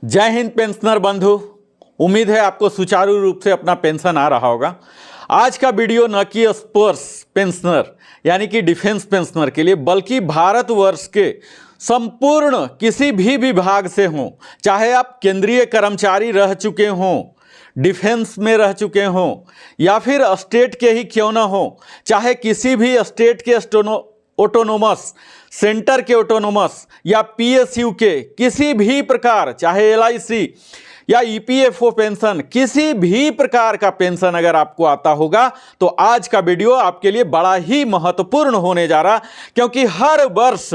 जय हिंद पेंशनर बंधु। उम्मीद है आपको सुचारू रूप से अपना पेंशन आ रहा होगा। आज का वीडियो न कि स्पर्श पेंशनर यानी कि डिफेंस पेंशनर के लिए, बल्कि भारतवर्ष के संपूर्ण किसी भी विभाग से हों, चाहे आप केंद्रीय कर्मचारी रह चुके हों, डिफेंस में रह चुके हों, या फिर स्टेट के ही क्यों ना हो, चाहे किसी भी स्टेट के ऑटोनोमस, सेंटर के ऑटोनोमस या पीएसयू के किसी भी प्रकार, चाहे एलआईसी या ईपीएफओ पेंशन, किसी भी प्रकार का पेंशन अगर आपको आता होगा तो आज का वीडियो आपके लिए बड़ा ही महत्वपूर्ण होने जा रहा, क्योंकि हर वर्ष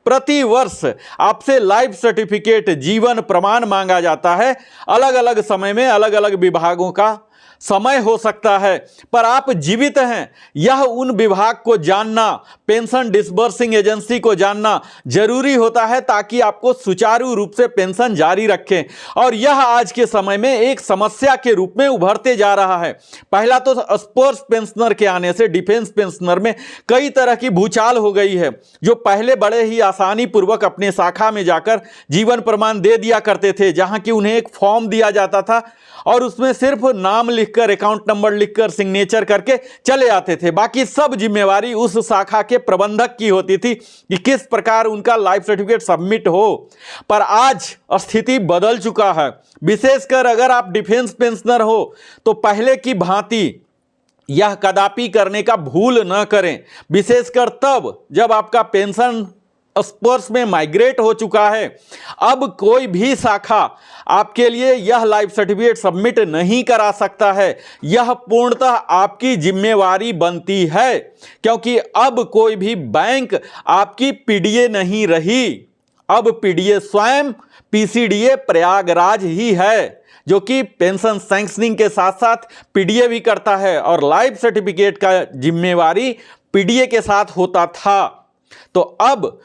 प्रति वर्ष आपसे लाइफ सर्टिफिकेट, जीवन प्रमाण मांगा जाता है। अलग अलग समय में अलग अलग विभागों का समय हो सकता है, पर आप जीवित हैं यह उन विभाग को जानना, पेंशन डिसबर्सिंग एजेंसी को जानना जरूरी होता है, ताकि आपको सुचारू रूप से पेंशन जारी रखें। और यह आज के समय में एक समस्या के रूप में उभरते जा रहा है। पहला तो स्पर्श पेंशनर के आने से डिफेंस पेंशनर में कई तरह की भूचाल हो गई है। जो पहले बड़े ही आसानी पूर्वक अपने शाखा में जाकर जीवन प्रमाण दे दिया करते थे, जहां कि उन्हें एक फॉर्म दिया जाता था और उसमें सिर्फ नाम लिखकर, अकाउंट नंबर लिखकर, सिग्नेचर करके चले आते थे। बाकी सब जिम्मेवारी उस शाखा के प्रबंधक की होती थी कि किस प्रकार उनका लाइफ सर्टिफिकेट सबमिट हो। पर आज स्थिति बदल चुका है। विशेषकर अगर आप डिफेंस पेंशनर हो तो पहले की भांति यह कदापि करने का भूल न करें, विशेषकर तब जब आपका पेंशन स्पर्श में माइग्रेट हो चुका है। अब कोई भी शाखा आपके लिए यह लाइफ सर्टिफिकेट सबमिट नहीं करा सकता है। यह पूर्णतः आपकी जिम्मेवारी बनती है, क्योंकि अब कोई भी बैंक आपकी पीडीए नहीं रही। अब पीडीए स्वयं पीसीडीए प्रयागराज ही है, जो कि पेंशन सैंक्शनिंग के साथ साथ पीडीए भी करता है, और लाइफ सर्टिफिकेट का जिम्मेवारी पीडीए के साथ होता था। तो अब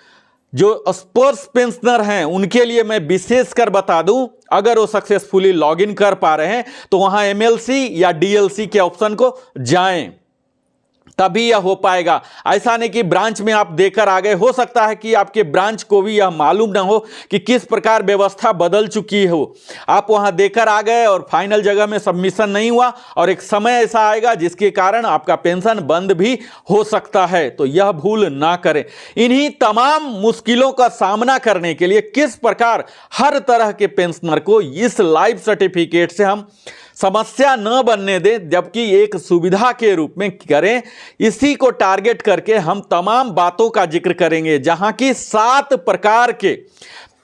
जो स्पर्श पेंशनर हैं उनके लिए मैं विशेषकर बता दूं, अगर वो सक्सेसफुली लॉगिन कर पा रहे हैं तो वहां एमएलसी या डीएलसी के ऑप्शन को जाएं, तभी यह हो पाएगा। ऐसा नहीं कि ब्रांच में आप देकर आ गए। हो सकता है कि आपके ब्रांच को भी यह मालूम ना हो कि किस प्रकार व्यवस्था बदल चुकी हो। आप वहां देकर आ गए और फाइनल जगह में सबमिशन नहीं हुआ, और एक समय ऐसा आएगा जिसके कारण आपका पेंशन बंद भी हो सकता है। तो यह भूल ना करें। इन्हीं तमाम मुश्किलों का सामना करने के लिए किस प्रकार हर तरह के पेंशनर को इस लाइफ सर्टिफिकेट से हम समस्या न बनने दें, जबकि एक सुविधा के रूप में करें, इसी को टारगेट करके हम तमाम बातों का जिक्र करेंगे। जहां की 7 प्रकार के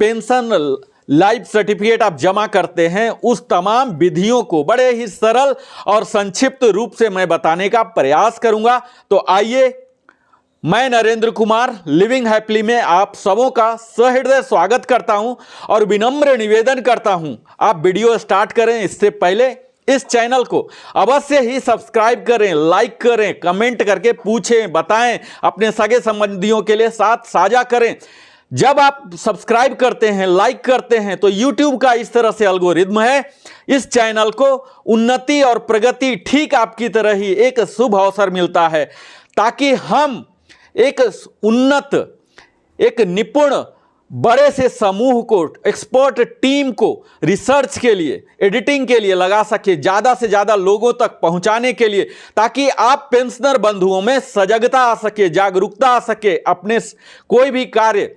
पेंशन लाइफ सर्टिफिकेट आप जमा करते हैं, उस तमाम विधियों को बड़े ही सरल और संक्षिप्त रूप से मैं बताने का प्रयास करूंगा। तो आइए, मैं नरेंद्र कुमार लिविंग हैप्पीली में आप सबों का सहृदय स्वागत करता हूं और विनम्र निवेदन करता हूं, आप वीडियो स्टार्ट करें इससे पहले इस चैनल को अवश्य ही सब्सक्राइब करें, लाइक करें, कमेंट करके पूछें, बताएं, अपने सगे संबंधियों के लिए साथ साझा करें। जब आप सब्सक्राइब करते हैं, लाइक करते हैं, तो YouTube का इस तरह से एल्गोरिदम है, इस चैनल को उन्नति और प्रगति ठीक आपकी तरह ही एक शुभ अवसर मिलता है, ताकि हम एक उन्नत, एक निपुण बड़े से समूह को, एक्सपर्ट टीम को रिसर्च के लिए, एडिटिंग के लिए लगा सके, ज़्यादा से ज़्यादा लोगों तक पहुंचाने के लिए, ताकि आप पेंशनर बंधुओं में सजगता आ सके, जागरूकता आ सके, अपने कोई भी कार्य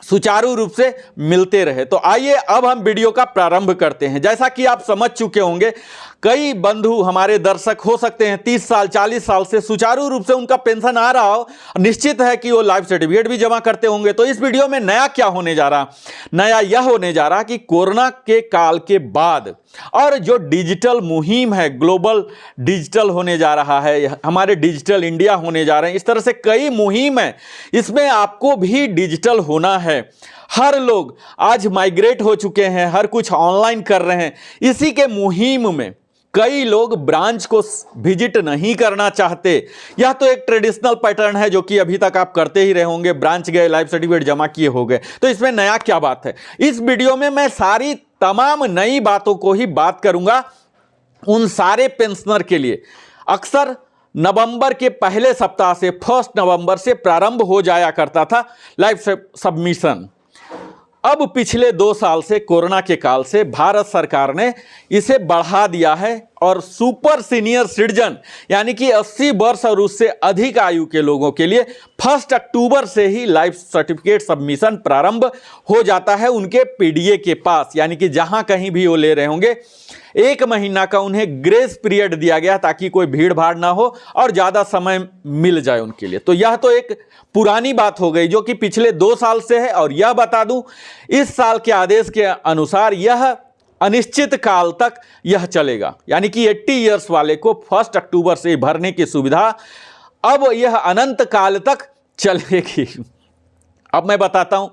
सुचारू रूप से मिलते रहे। तो आइए अब हम वीडियो का प्रारंभ करते हैं। जैसा कि आप समझ चुके होंगे, कई बंधु हमारे दर्शक हो सकते हैं 30 साल 40 साल से सुचारू रूप से उनका पेंशन आ रहा हो, निश्चित है कि वो लाइफ सर्टिफिकेट भी जमा करते होंगे। तो इस वीडियो में नया क्या होने जा रहा? नया यह होने जा रहा कि कोरोना के काल के बाद और जो डिजिटल मुहिम है, ग्लोबल डिजिटल होने जा रहा है, हमारे डिजिटल इंडिया होने जा रहे हैं, इस तरह से कई मुहिम है, इसमें आपको भी डिजिटल होना है। हर लोग आज माइग्रेट हो चुके हैं, हर कुछ ऑनलाइन कर रहे हैं। इसी के मुहिम में कई लोग ब्रांच को विजिट नहीं करना चाहते। यह तो एक ट्रेडिशनल पैटर्न है जो कि अभी तक आप करते ही रहे होंगे, ब्रांच गए, लाइफ सर्टिफिकेट जमा किए हो गए। तो इसमें नया क्या बात है? इस वीडियो में मैं सारी तमाम नई बातों को ही बात करूंगा उन सारे पेंशनर के लिए। अक्सर नवंबर के पहले सप्ताह से 1 नवंबर से प्रारंभ हो जाया करता था लाइफ सबमिशन। अब पिछले 2 साल से, कोरोना के काल से, भारत सरकार ने इसे बढ़ा दिया है और सुपर सीनियर सिटीजन यानी कि 80 वर्ष और उससे अधिक आयु के लोगों के लिए 1 अक्टूबर से ही लाइफ सर्टिफिकेट सबमिशन प्रारंभ हो जाता है उनके पीडीए के पास। यानी कि जहां कहीं भी वो ले रहे होंगे, 1 महीना का उन्हें ग्रेस पीरियड दिया गया ताकि कोई भीड़ भाड़ ना हो और ज़्यादा समय मिल जाए उनके लिए। तो यह तो एक पुरानी बात हो गई जो कि पिछले 2 साल से है। और यह बता दूं, इस साल के आदेश के अनुसार यह अनिश्चित काल तक यह चलेगा। यानी कि 80 इयर्स वाले को 1 अक्टूबर से भरने की सुविधा अब यह अनंत काल तक चलेगी। अब मैं बताता हूं,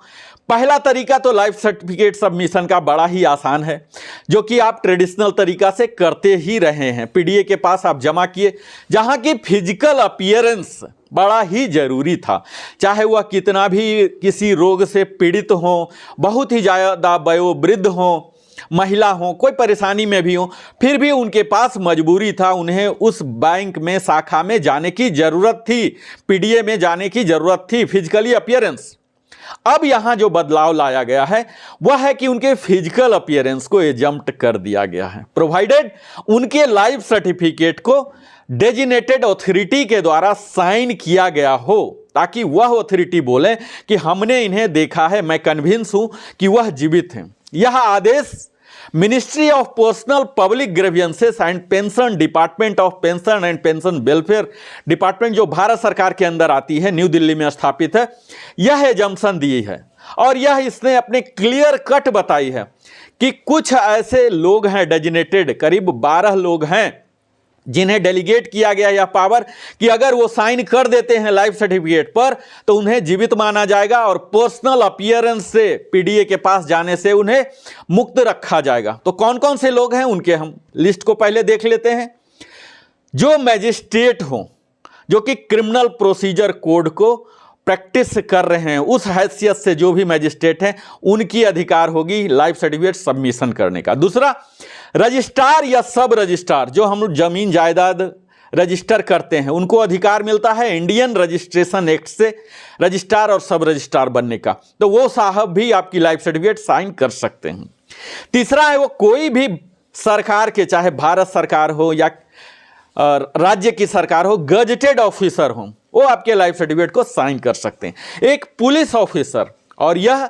पहला तरीका तो लाइफ सर्टिफिकेट सबमिशन का बड़ा ही आसान है, जो कि आप ट्रेडिशनल तरीका से करते ही रहे हैं। पीडीए के पास आप जमा किए, जहां की फिजिकल अपीयरेंस बड़ा ही जरूरी था। चाहे वह कितना भी किसी रोग से पीड़ित हो, बहुत ही ज़्यादा वयोवृद्ध हो, महिला हो, कोई परेशानी में भी हो, फिर भी उनके पास मजबूरी था, उन्हें उस बैंक में, शाखा में जाने की जरूरत थी, पीडीए में जाने की जरूरत थी, फिजिकली अपीयरेंस। अब यहां जो बदलाव लाया गया है वह है कि उनके फिजिकल अपीयरेंस को एजम्प्ट कर दिया गया है, प्रोवाइडेड उनके लाइफ सर्टिफिकेट को डेजिग्नेटेड अथॉरिटी के द्वारा साइन किया गया हो, ताकि वह अथॉरिटी बोले कि हमने इन्हें देखा है, मैं कन्विंस हूं कि वह जीवित हैं। यह आदेश ministry of personnel public grievances and pension, department of pension and pension welfare department, जो भारत सरकार के अंदर आती है, न्यू दिल्ली में स्थापित है, यह एजम्पशन दी है। और यह इसने अपने क्लियर कट बताई है कि कुछ ऐसे लोग हैं डेजिग्नेटेड, करीब 12 लोग हैं जिन्हें डेलीगेट किया गया यह पावर कि अगर वो साइन कर देते हैं लाइफ सर्टिफिकेट पर तो उन्हें जीवित माना जाएगा और पर्सनल अपीयरेंस से, पीडीए के पास जाने से उन्हें मुक्त रखा जाएगा। तो कौन कौन से लोग हैं उनके हम लिस्ट को पहले देख लेते हैं। जो मैजिस्ट्रेट हो, जो कि क्रिमिनल प्रोसीजर कोड को प्रैक्टिस कर रहे हैं, उस हैसियत से जो भी मैजिस्ट्रेट हैं उनकी अधिकार होगी लाइफ सर्टिफिकेट सबमिशन करने का। दूसरा, रजिस्ट्रार या सब रजिस्ट्रार, जो हम लोग जमीन जायदाद रजिस्टर करते हैं, उनको अधिकार मिलता है इंडियन रजिस्ट्रेशन एक्ट से रजिस्ट्रार और सब रजिस्ट्रार बनने का। तो वो साहब भी आपकी लाइफ सर्टिफिकेट साइन कर सकते हैं। तीसरा है वो कोई भी सरकार के, चाहे भारत सरकार हो या राज्य की सरकार हो, गजेटेड ऑफिसर हो, वो आपके लाइफ सर्टिफिकेट को साइन कर सकते हैं। एक पुलिस ऑफिसर, और यह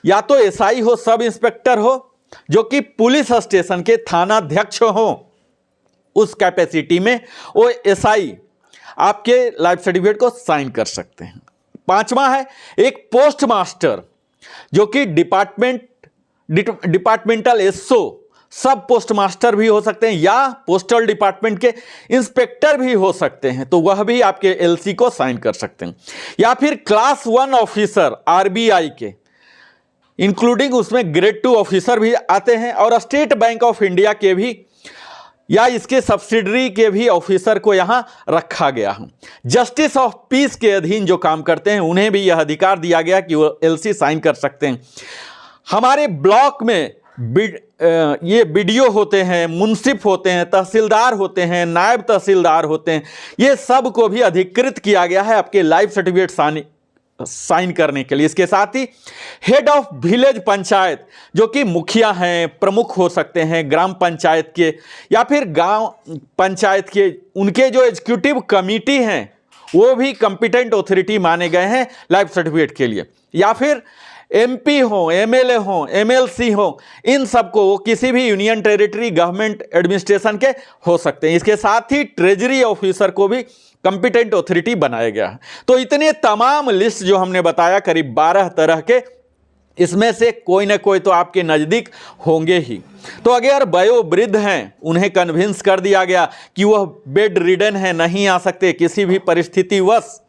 या तो एसआई हो, सब इंस्पेक्टर हो, जो कि पुलिस स्टेशन के थानाध्यक्ष हो, उस कैपेसिटी में वो एसआई आपके लाइफ सर्टिफिकेट को साइन कर सकते हैं। 5वां है एक पोस्ट मास्टर, जो कि डिपार्टमेंटल एसओ, सब पोस्ट मास्टर भी हो सकते हैं या पोस्टल डिपार्टमेंट के इंस्पेक्टर भी हो सकते हैं, तो वह भी आपके एलसी को साइन कर सकते हैं। या फिर क्लास 1 ऑफिसर आरबीआई के, इंक्लूडिंग उसमें ग्रेड 2 ऑफिसर भी आते हैं, और स्टेट बैंक ऑफ इंडिया के भी या इसके सब्सिडरी के भी ऑफिसर को यहां रखा गया है। जस्टिस ऑफ पीस के अधीन जो काम करते हैं उन्हें भी यह अधिकार दिया गया कि वो एलसी साइन कर सकते हैं। हमारे ब्लॉक में ये बीडीओ होते हैं, मुंसिफ होते हैं, तहसीलदार होते हैं, नायब तहसीलदार होते हैं, ये सब को भी अधिकृत किया गया है आपके लाइफ सर्टिफिकेट साइन करने के लिए। इसके साथ ही हेड ऑफ विलेज पंचायत, जो कि मुखिया हैं, प्रमुख हो सकते हैं ग्राम पंचायत के या फिर गांव पंचायत के, उनके जो एग्जीक्यूटिव कमिटी हैं वो भी कॉम्पिटेंट अथॉरिटी माने गए हैं लाइफ सर्टिफिकेट के लिए। या फिर एमपी हो, एमएलए हो, एमएलसी हो, इन सबको वो किसी भी यूनियन टेरिटरी गवर्नमेंट एडमिनिस्ट्रेशन के हो सकते हैं। इसके साथ ही ट्रेजरी ऑफिसर को भी कॉम्पिटेंट अथॉरिटी बनाया गया है। तो इतने तमाम लिस्ट जो हमने बताया, करीब 12 तरह के, इसमें से कोई ना कोई तो आपके नज़दीक होंगे ही। तो अगर वयोवृद्ध हैं, उन्हें कन्विंस कर दिया गया कि वह बेड रिडन है, नहीं आ सकते किसी भी परिस्थितिवश,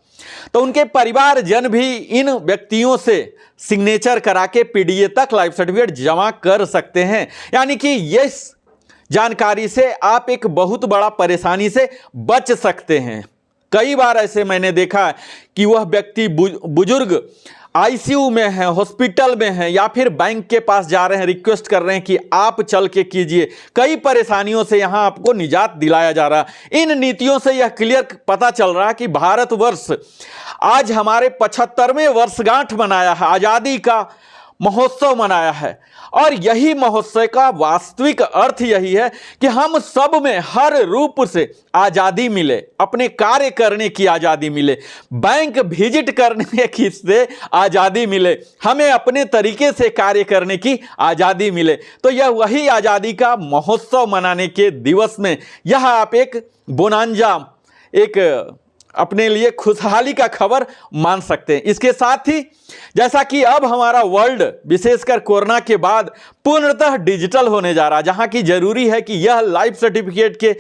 तो उनके परिवारजन भी इन व्यक्तियों से सिग्नेचर करा के पीडीए तक लाइफ सर्टिफिकेट जमा कर सकते हैं। यानी कि इस जानकारी से आप एक बहुत बड़ा परेशानी से बच सकते हैं। कई बार ऐसे मैंने देखा कि वह व्यक्ति बुजुर्ग आईसीयू में है, हॉस्पिटल में है, या फिर बैंक के पास जा रहे हैं, रिक्वेस्ट कर रहे हैं कि आप चल के कीजिए। कई परेशानियों से यहां आपको निजात दिलाया जा रहा है। इन नीतियों से यह क्लियर पता चल रहा है कि भारतवर्ष आज हमारे 75वें वर्षगांठ मनाया है, आज़ादी का महोत्सव मनाया है। और यही महोत्सव का वास्तविक अर्थ यही है कि हम सब में हर रूप से आज़ादी मिले, अपने कार्य करने की आज़ादी मिले, बैंक विजिट करने की से आज़ादी मिले, हमें अपने तरीके से कार्य करने की आज़ादी मिले। तो यह वही आज़ादी का महोत्सव मनाने के दिवस में यह आप एक बोनांजा, एक अपने लिए खुशहाली का खबर मान सकते हैं। इसके साथ ही जैसा कि अब हमारा वर्ल्ड विशेषकर कोरोना के बाद पूर्णतः डिजिटल होने जा रहा है, जहां की जरूरी है कि यह लाइफ सर्टिफिकेट के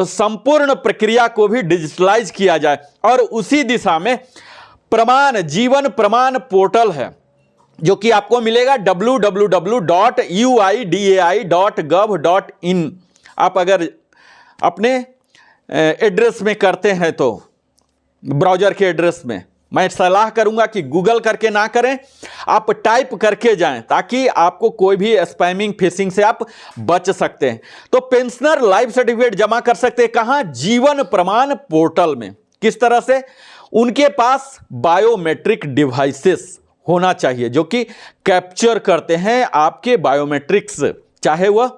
संपूर्ण प्रक्रिया को भी डिजिटलाइज किया जाए। और उसी दिशा में जीवन प्रमाण पोर्टल है, जो कि आपको मिलेगा www.uidai.gov.in। आप अगर अपने एड्रेस में करते हैं तो ब्राउज़र के एड्रेस में, मैं सलाह करूंगा कि गूगल करके ना करें, आप टाइप करके जाएं, ताकि आपको कोई भी स्पैमिंग फिशिंग से आप बच सकते हैं। तो पेंशनर लाइफ सर्टिफिकेट जमा कर सकते हैं कहां? जीवन प्रमाण पोर्टल में। किस तरह से? उनके पास बायोमेट्रिक डिवाइसेस होना चाहिए जो कि कैप्चर करते हैं आपके बायोमेट्रिक्स, चाहे वह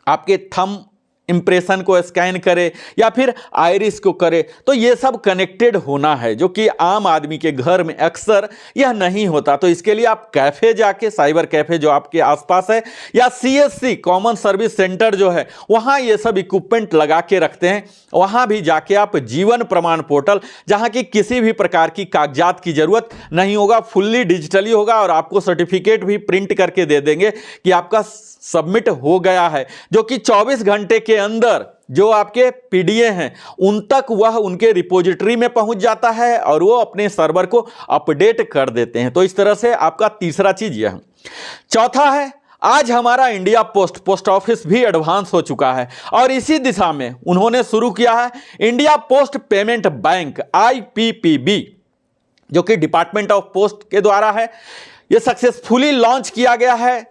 आपके थंब इंप्रेशन को स्कैन करे या फिर आइरिस को करे। तो ये सब कनेक्टेड होना है, जो कि आम आदमी के घर में अक्सर यह नहीं होता। तो इसके लिए आप कैफे जाके, साइबर कैफे जो आपके आसपास है, या CSC कॉमन सर्विस सेंटर जो है, वहां ये सब इक्विपमेंट लगा के रखते हैं। वहां भी जाके आप जीवन प्रमाण पोर्टल, जहां की किसी भी प्रकार की कागजात की जरूरत नहीं होगा, फुल्ली डिजिटली होगा, और आपको सर्टिफिकेट भी प्रिंट करके दे देंगे कि आपका सबमिट हो गया है, जो कि 24 घंटे के अंदर जो आपके पीडीए हैं उन तक वह उनके रिपोजिटरी में पहुंच जाता है और वो अपने सर्वर को अपडेट कर देते हैं। तो इस तरह से आपका तीसरा चीज यह है। चौथा है, आज हमारा इंडिया पोस्ट ऑफिस भी एडवांस हो चुका है, और इसी दिशा में उन्होंने शुरू किया है India post payment bank IPPB, जो कि डिपार्टमेंट ऑफ पोस्ट के द्वारा है। यह सक्सेसफुली लॉन्च किया गया है,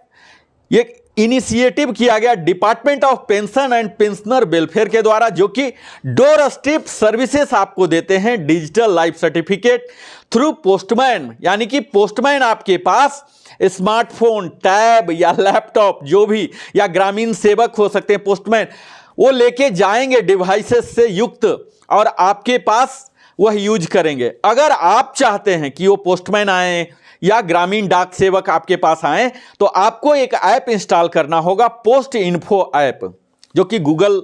ये इनिशिएटिव किया गया department of pension and pensioner welfare के द्वारा, जो कि डोर स्टेप सर्विसेज आपको देते हैं digital life certificate through postman. यानी कि पोस्टमैन आपके पास स्मार्टफोन, टैब या लैपटॉप जो भी, या ग्रामीण सेवक हो सकते हैं पोस्टमैन, वो लेके जाएंगे डिवाइसेस से युक्त और आपके पास वह यूज करेंगे। अगर आप चाहते हैं कि वो पोस्टमैन आए या ग्रामीण डाक सेवक आपके पास आए, तो आपको एक ऐप इंस्टॉल करना होगा, पोस्ट इन्फो ऐप, जो कि गूगल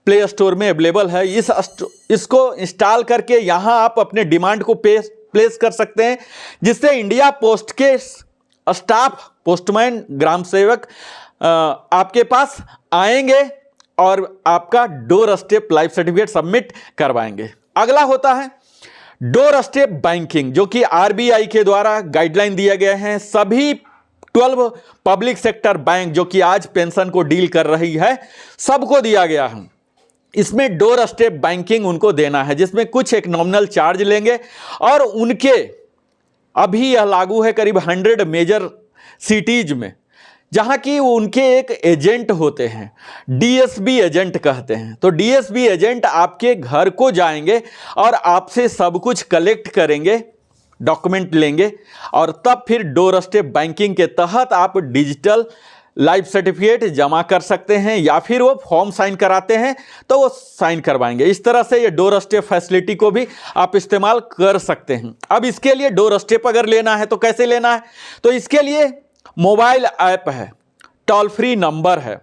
प्ले स्टोर में अवेलेबल है। इसको इंस्टॉल करके यहां आप अपने डिमांड को प्लेस कर सकते हैं, जिससे इंडिया पोस्ट के स्टाफ, पोस्टमैन, ग्राम सेवक आपके पास आएंगे और आपका door step life certificate submit करवाएंगे। अगला होता है डोर स्टेप बैंकिंग, जो कि RBI के द्वारा गाइडलाइन दिए गए हैं। सभी 12 पब्लिक सेक्टर बैंक जो कि आज पेंशन को डील कर रही है, सबको दिया गया है। इसमें डोर स्टेप बैंकिंग उनको देना है, जिसमें कुछ एक नॉमिनल चार्ज लेंगे, और उनके अभी यह लागू है करीब 100 मेजर सिटीज में, जहां की उनके एक एजेंट होते हैं, DSB एजेंट कहते हैं। तो DSB एजेंट आपके घर को जाएंगे और आपसे सब कुछ कलेक्ट करेंगे, डॉक्यूमेंट लेंगे, और तब फिर डोर स्टेप बैंकिंग के तहत आप डिजिटल लाइफ सर्टिफिकेट जमा कर सकते हैं, या फिर वो फॉर्म साइन कराते हैं तो वो साइन करवाएंगे। इस तरह से ये डोर स्टेप फैसिलिटी को भी आप इस्तेमाल कर सकते हैं। अब इसके लिए डोर स्टेप अगर लेना है तो कैसे लेना है? तो इसके लिए मोबाइल ऐप है, टोल फ्री नंबर है।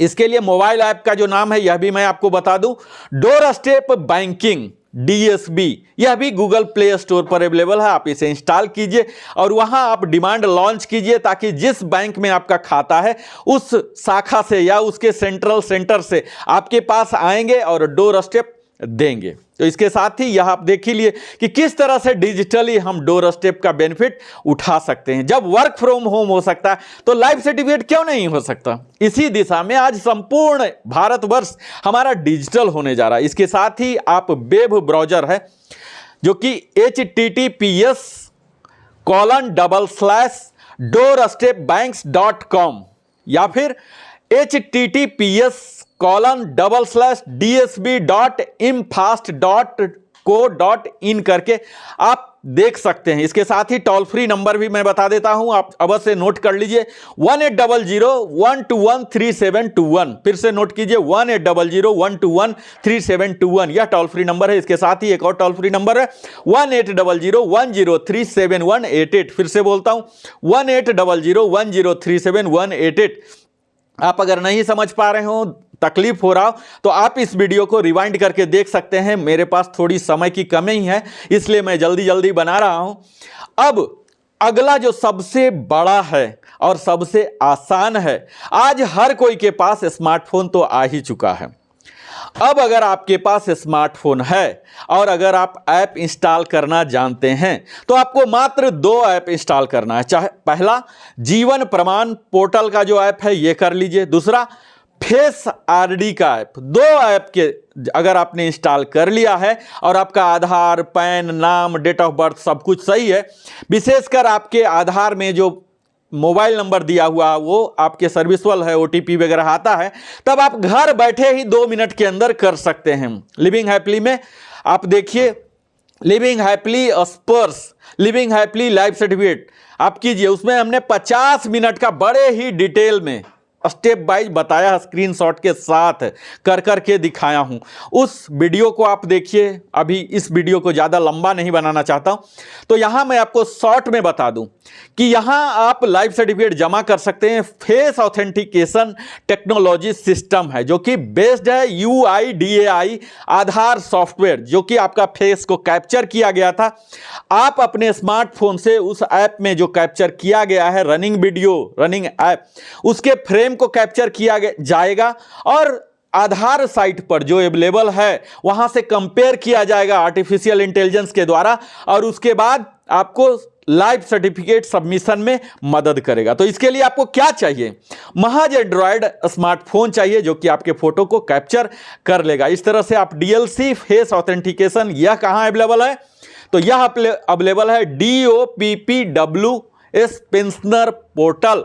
इसके लिए मोबाइल ऐप का जो नाम है यह भी मैं आपको बता दूं, डोर स्टेप बैंकिंग DSB। यह भी गूगल प्ले स्टोर पर अवेलेबल है, आप इसे इंस्टॉल कीजिए और वहां आप डिमांड लॉन्च कीजिए, ताकि जिस बैंक में आपका खाता है उस शाखा से या उसके सेंट्रल सेंटर से आपके पास आएंगे और डोर स्टेप देंगे। तो इसके साथ ही यह आप देख ही लिए कि किस तरह से डिजिटली हम डोर स्टेप का बेनिफिट उठा सकते हैं। जब वर्क फ्रॉम होम हो सकता है तो लाइफ सर्टिफिकेट क्यों नहीं हो सकता? इसी दिशा में आज संपूर्ण भारतवर्ष हमारा डिजिटल होने जा रहा है। इसके साथ ही आप वेब ब्राउजर है, जो कि https://doorstepbanks.com या फिर https://dsb.imfast.in .co.in करके आप देख सकते हैं। इसके साथ ही टोल फ्री नंबर भी मैं बता देता हूं, आप अवश्य नोट कर लीजिए 1800-121-3721। फिर से नोट कीजिए 1800-121-3721, यह टोल फ्री नंबर है। इसके साथ ही एक और टोल फ्री नंबर है 1800-1037188। फिर से बोलता हूं 1800-1037188। आप अगर नहीं समझ पा रहे हो, तकलीफ हो रहा हो, तो आप इस वीडियो को रिवाइंड करके देख सकते हैं। मेरे पास थोड़ी समय की कमी है, इसलिए मैं जल्दी जल्दी बना रहा हूं। अब अगला जो सबसे बड़ा है और सबसे आसान है, आज हर कोई के पास स्मार्टफोन तो आ ही चुका है। अब अगर आपके पास स्मार्टफोन है और अगर आप ऐप इंस्टॉल करना जानते हैं, तो आपको मात्र 2 ऐप इंस्टॉल करना है। चाहे पहला जीवन प्रमाण पोर्टल का जो ऐप है ये कर लीजिए, दूसरा फेस आरडी का ऐप। 2 ऐप के अगर आपने इंस्टॉल कर लिया है और आपका आधार, पैन, नाम, डेट ऑफ बर्थ सब कुछ सही है, विशेषकर आपके आधार में जो मोबाइल नंबर दिया हुआ वो आपके सर्विसबल है, ओटीपी वगैरह आता है, तब आप घर बैठे ही 2 मिनट के अंदर कर सकते हैं। लिविंग हैप्पली में आप देखिए, लिविंग हैप्पली स्पर्श, लिविंग हैप्पली लाइफ सर्टिफिकेट आप कीजिए। उसमें हमने 50 मिनट का बड़े ही डिटेल में स्टेप वाइज बताया, स्क्रीनशॉट के साथ कर करके दिखाया हूं। उस वीडियो को आप देखिए। अभी इस वीडियो को ज़्यादा लंबा नहीं बनाना चाहता हूं, तो यहां मैं आपको शॉर्ट में बता दूं कि यहां आप लाइफ सर्टिफिकेट जमा कर सकते हैं। फेस ऑथेंटिकेशन टेक्नोलॉजी सिस्टम है जो कि बेस्ड है UIDAI आधार सॉफ्टवेयर, जो कि आपका फेस को कैप्चर किया गया था। आप अपने स्मार्टफोन से उस ऐप में जो कैप्चर किया गया है रनिंग वीडियो, रनिंग ऐप, उसके फ्रेम को कैप्चर किया जाएगा और आधार साइट पर जो अवेलेबल है वहां से कंपेयर किया जाएगा आर्टिफिशियल इंटेलिजेंस के द्वारा, और उसके बाद आपको लाइफ सर्टिफिकेट सबमिशन में मदद करेगा। तो इसके लिए आपको क्या चाहिए? महज एंड्रॉयड स्मार्टफोन चाहिए जो कि आपके फोटो को कैप्चर कर लेगा। इस तरह से आप DLC फेस ऑथेंटिकेशन, यह कहां अवेलेबल है? तो यह अवेलेबल है DOPPWS पेंशनर पोर्टल।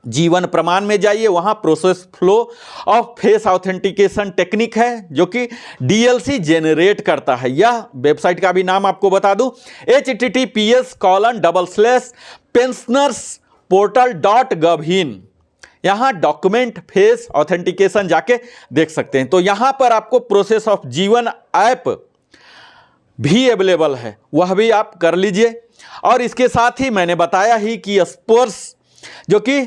जीवन प्रमाण में जाइए, वहां process flow of face authentication technique है जो कि DLC जनरेट करता है। यह वेबसाइट का भी नाम आपको बता दूं, https://pensionersportal.gov.in। यहां डॉक्यूमेंट फेस ऑथेंटिकेशन जाके देख सकते हैं। तो यहां पर आपको प्रोसेस ऑफ जीवन ऐप भी अवेलेबल है, वह भी आप कर लीजिए। और इसके साथ ही मैंने बताया ही कि स्पर्श जो कि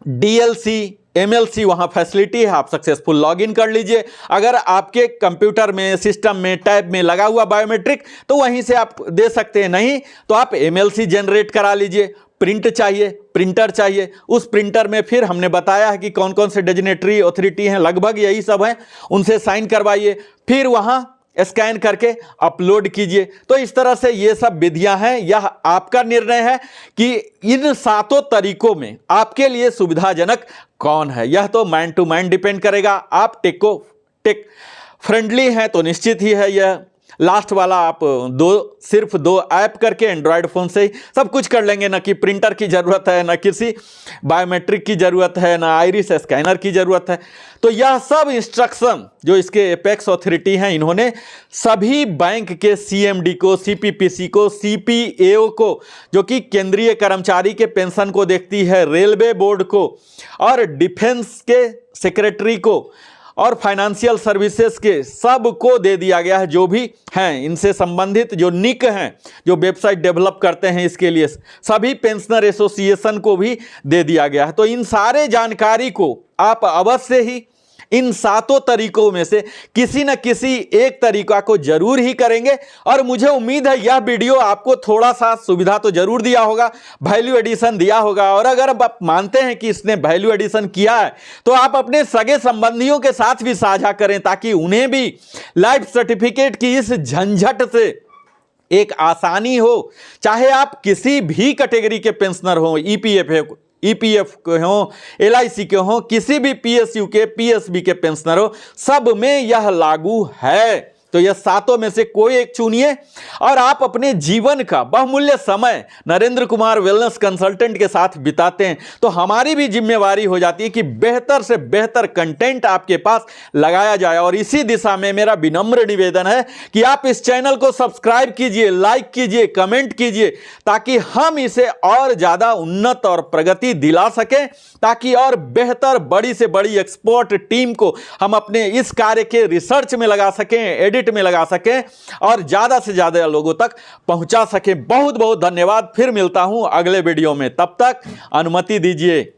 DLC MLC वहां फैसिलिटी है, आप सक्सेसफुल लॉगिन कर लीजिए। अगर आपके कंप्यूटर में, सिस्टम में, टैब में लगा हुआ बायोमेट्रिक, तो वहीं से आप दे सकते हैं। नहीं तो आप MLC जनरेट करा लीजिए। प्रिंट चाहिए, प्रिंटर चाहिए, उस प्रिंटर में फिर हमने बताया है कि कौन कौन से डेजिग्नेटरी अथॉरिटी हैं, लगभग यही सब हैं, उनसे साइन करवाइए, फिर वहां स्कैन करके अपलोड कीजिए। तो इस तरह से ये सब विधियां हैं। यह आपका निर्णय है कि इन 7 तरीकों में आपके लिए सुविधाजनक कौन है। यह तो मैन टू मैन डिपेंड करेगा। आप टेक फ्रेंडली हैं तो निश्चित ही है यह लास्ट वाला, आप सिर्फ 2 ऐप करके एंड्रॉयड फ़ोन से ही सब कुछ कर लेंगे। ना कि प्रिंटर की ज़रूरत है, ना किसी बायोमेट्रिक की ज़रूरत है, ना आइरिस स्कैनर की ज़रूरत है। तो यह सब इंस्ट्रक्शन जो इसके एपेक्स अथॉरिटी हैं, इन्होंने सभी बैंक के CMD को, CPPC को, CPAO को, जो कि केंद्रीय कर्मचारी के पेंशन को देखती है, रेलवे बोर्ड को, और डिफेंस के सेक्रेटरी को, और फाइनेंशियल सर्विसेज के सबको दे दिया गया है। जो भी हैं इनसे संबंधित जो निक हैं, जो वेबसाइट डेवलप करते हैं, इसके लिए सभी पेंशनर एसोसिएशन को भी दे दिया गया है। तो इन सारे जानकारी को आप अवश्य ही इन 7 तरीकों में से किसी न किसी एक तरीका को जरूर ही करेंगे। और मुझे उम्मीद है यह वीडियो आपको थोड़ा सा सुविधा तो जरूर दिया होगा, वैल्यू एडिशन दिया होगा। और अगर आप मानते हैं कि इसने वैल्यू एडिशन किया है, तो आप अपने सगे संबंधियों के साथ भी साझा करें, ताकि उन्हें भी लाइफ सर्टिफिकेट की इस झंझट से एक आसानी हो। चाहे आप किसी भी कैटेगरी के पेंशनर हो, EPF के हों, LIC के हों, किसी भी PSU के, PSB के पेंशनर हो, सब में यह लागू है। तो यह सातों में से कोई एक चुनिए और आप अपने जीवन का बहुमूल्य समय नरेंद्र कुमार वेलनेस कंसल्टेंट के साथ बिताते हैं तो हमारी भी जिम्मेवारी हो जाती है कि बेहतर से बेहतर कंटेंट आपके पास लगाया जाए। और इसी दिशा में मेरा विनम्र निवेदन है कि आप इस चैनल को सब्सक्राइब कीजिए, लाइक कीजिए, कमेंट कीजिए, ताकि हम इसे और ज्यादा उन्नत और प्रगति दिला सकें, ताकि और बेहतर बड़ी से बड़ी एक्सपर्ट टीम को हम अपने इस कार्य के रिसर्च में लगा सकें, एडिट में लगा सकें और ज्यादा से ज्यादा लोगों तक पहुंचा सकें। बहुत बहुत धन्यवाद। फिर मिलता हूं अगले वीडियो में, तब तक अनुमति दीजिए।